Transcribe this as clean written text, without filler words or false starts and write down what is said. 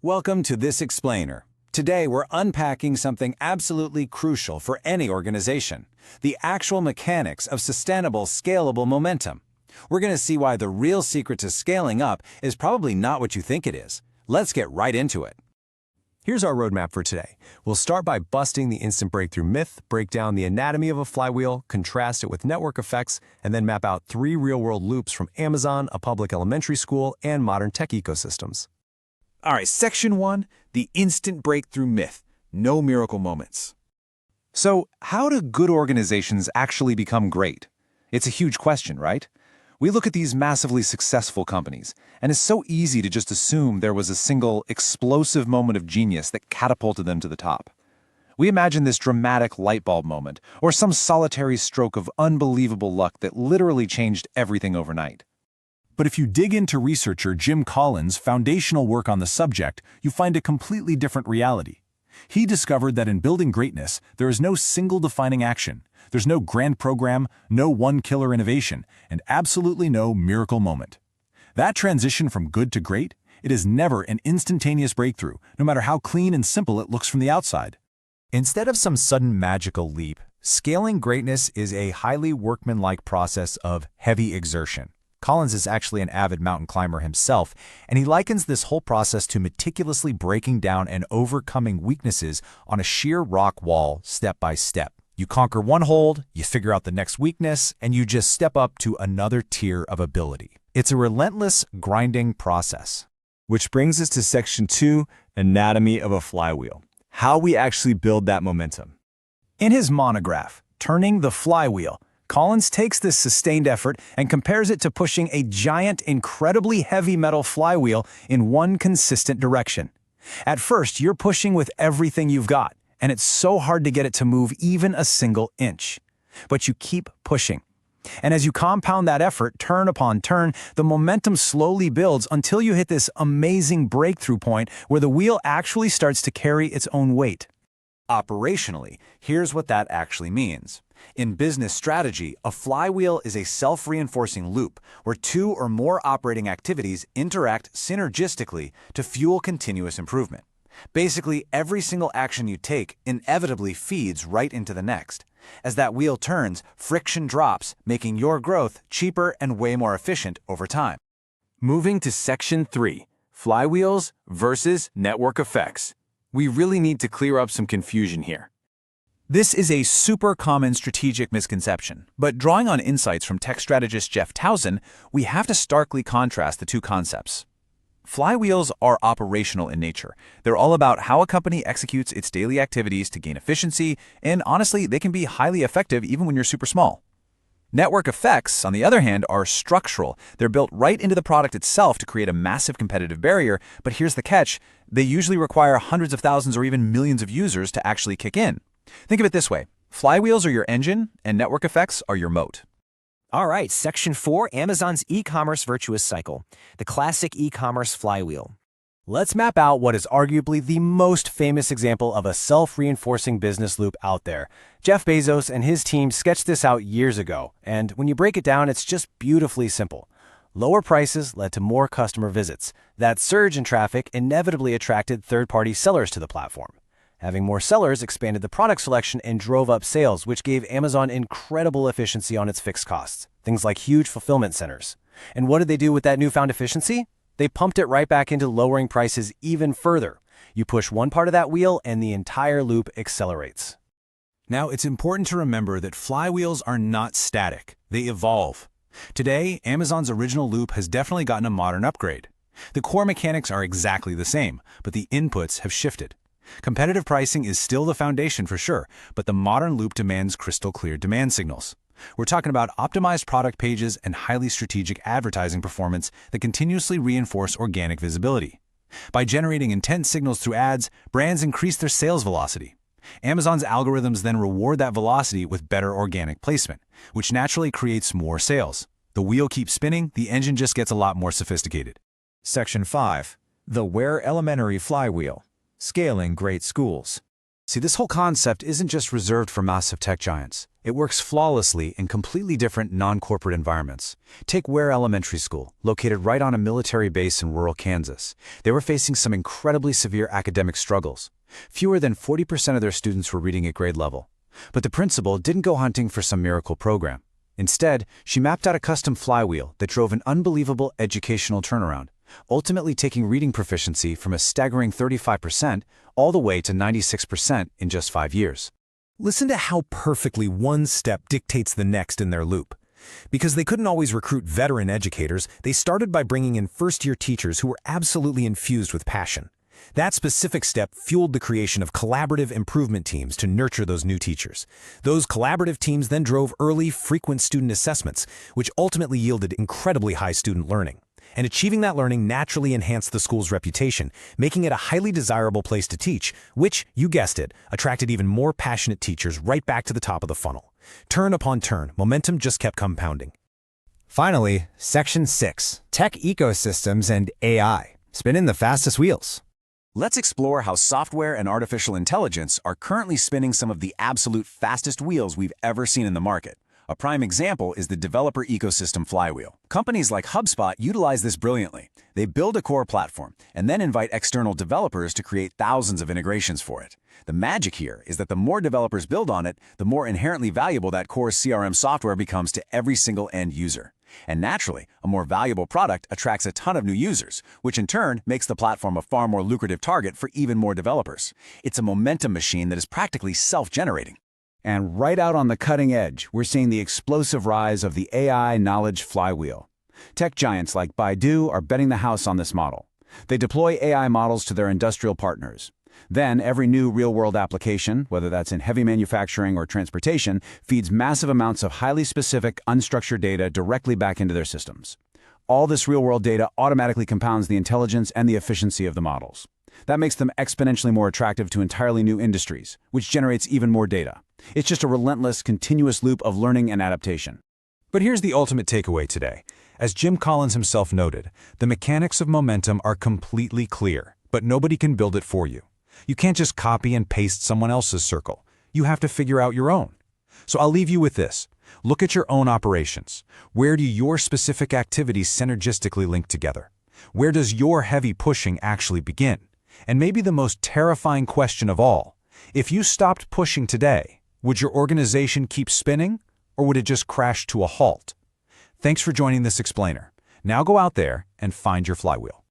Welcome to This Explainer. Today we're unpacking something absolutely crucial for any organization, the actual mechanics of sustainable, scalable momentum. We're going to see why the real secret to scaling up is probably not what you think it is. Let's get right into it. Here's our roadmap for today. We'll start by busting the instant breakthrough myth, break down the anatomy of a flywheel, contrast it with network effects, and then map out 3 real-world loops from Amazon, a public elementary school, and modern tech ecosystems. All right, Section 1, the instant breakthrough myth. No miracle moments. So, how do good organizations actually become great? It's a huge question, right? We look at these massively successful companies, and it's so easy to just assume there was a single explosive moment of genius that catapulted them to the top. We imagine this dramatic light bulb moment, or some solitary stroke of unbelievable luck that literally changed everything overnight. But if you dig into researcher Jim Collins' foundational work on the subject, you find a completely different reality. He discovered that in building greatness, there is no single defining action. There's no grand program, no one killer innovation, and absolutely no miracle moment. That transition from good to great, it is never an instantaneous breakthrough, no matter how clean and simple it looks from the outside. Instead of some sudden magical leap, scaling greatness is a highly workmanlike process of heavy exertion. Collins is actually an avid mountain climber himself, and he likens this whole process to meticulously breaking down and overcoming weaknesses on a sheer rock wall step by step. You conquer one hold, you figure out the next weakness, and you just step up to another tier of ability. It's a relentless, grinding process. Which brings us to Section 2, Anatomy of a Flywheel. How we actually build that momentum. In his monograph, Turning the Flywheel, Collins takes this sustained effort and compares it to pushing a giant, incredibly heavy metal flywheel in one consistent direction. At first, you're pushing with everything you've got, and it's so hard to get it to move even a single inch. But you keep pushing. And as you compound that effort, turn upon turn, the momentum slowly builds until you hit this amazing breakthrough point where the wheel actually starts to carry its own weight. Operationally, here's what that actually means. In business strategy, a flywheel is a self-reinforcing loop where 2 or more operating activities interact synergistically to fuel continuous improvement. Basically, every single action you take inevitably feeds right into the next. As that wheel turns, friction drops, making your growth cheaper and way more efficient over time. Moving to Section 3, Flywheels versus Network Effects. We really need to clear up some confusion here. This is a super common strategic misconception, but drawing on insights from tech strategist Jeff Towson, we have to starkly contrast the two concepts. Flywheels are operational in nature. They're all about how a company executes its daily activities to gain efficiency, and honestly, they can be highly effective even when you're super small. Network effects, on the other hand, are structural. They're built right into the product itself to create a massive competitive barrier, but here's the catch. They usually require hundreds of thousands or even millions of users to actually kick in. Think of it this way. Flywheels are your engine, and network effects are your moat. All right, Section 4, Amazon's e-commerce virtuous cycle, the classic e-commerce flywheel. Let's map out what is arguably the most famous example of a self-reinforcing business loop out there. Jeff Bezos and his team sketched this out years ago, and when you break it down, it's just beautifully simple. Lower prices led to more customer visits. That surge in traffic inevitably attracted third-party sellers to the platform. Having more sellers expanded the product selection and drove up sales, which gave Amazon incredible efficiency on its fixed costs, things like huge fulfillment centers. And what did they do with that newfound efficiency? They pumped it right back into lowering prices even further. You push one part of that wheel and the entire loop accelerates. Now, it's important to remember that flywheels are not static. They evolve. Today, Amazon's original loop has definitely gotten a modern upgrade. The core mechanics are exactly the same, but the inputs have shifted. Competitive pricing is still the foundation for sure, but the modern loop demands crystal clear demand signals. We're talking about optimized product pages and highly strategic advertising performance that continuously reinforce organic visibility. By generating intent signals through ads, brands increase their sales velocity. Amazon's algorithms then reward that velocity with better organic placement, which naturally creates more sales. The wheel keeps spinning, the engine just gets a lot more sophisticated. Section 5, the Ware Elementary Flywheel, Scaling Great Schools. See, this whole concept isn't just reserved for massive tech giants. It works flawlessly in completely different non-corporate environments. Take Ware Elementary School, located right on a military base in rural Kansas. They were facing some incredibly severe academic struggles. Fewer than 40% of their students were reading at grade level. But the principal didn't go hunting for some miracle program. Instead, she mapped out a custom flywheel that drove an unbelievable educational turnaround, ultimately taking reading proficiency from a staggering 35% all the way to 96% in just 5 years. Listen to how perfectly one step dictates the next in their loop. Because they couldn't always recruit veteran educators, they started by bringing in first-year teachers who were absolutely infused with passion. That specific step fueled the creation of collaborative improvement teams to nurture those new teachers. Those collaborative teams then drove early, frequent student assessments, which ultimately yielded incredibly high student learning. And achieving that learning naturally enhanced the school's reputation, making it a highly desirable place to teach, which, you guessed it, attracted even more passionate teachers right back to the top of the funnel. Turn upon turn, momentum just kept compounding. Finally, Section 6, Tech Ecosystems and AI. Spinning the fastest wheels. Let's explore how software and artificial intelligence are currently spinning some of the absolute fastest wheels we've ever seen in the market. A prime example is the developer ecosystem flywheel. Companies like HubSpot utilize this brilliantly. They build a core platform and then invite external developers to create thousands of integrations for it. The magic here is that the more developers build on it, the more inherently valuable that core CRM software becomes to every single end user. And naturally, a more valuable product attracts a ton of new users, which in turn makes the platform a far more lucrative target for even more developers. It's a momentum machine that is practically self-generating. And right out on the cutting edge, we're seeing the explosive rise of the AI knowledge flywheel. Tech giants like Baidu are betting the house on this model. They deploy AI models to their industrial partners. Then, every new real-world application, whether that's in heavy manufacturing or transportation, feeds massive amounts of highly specific, unstructured data directly back into their systems. All this real-world data automatically compounds the intelligence and the efficiency of the models. That makes them exponentially more attractive to entirely new industries, which generates even more data. It's just a relentless, continuous loop of learning and adaptation. But here's the ultimate takeaway today. As Jim Collins himself noted, the mechanics of momentum are completely clear, but nobody can build it for you. You can't just copy and paste someone else's circle. You have to figure out your own. So I'll leave you with this. Look at your own operations. Where do your specific activities synergistically link together? Where does your heavy pushing actually begin? And maybe the most terrifying question of all, if you stopped pushing today, would your organization keep spinning, or would it just crash to a halt? Thanks for joining this explainer. Now go out there and find your flywheel.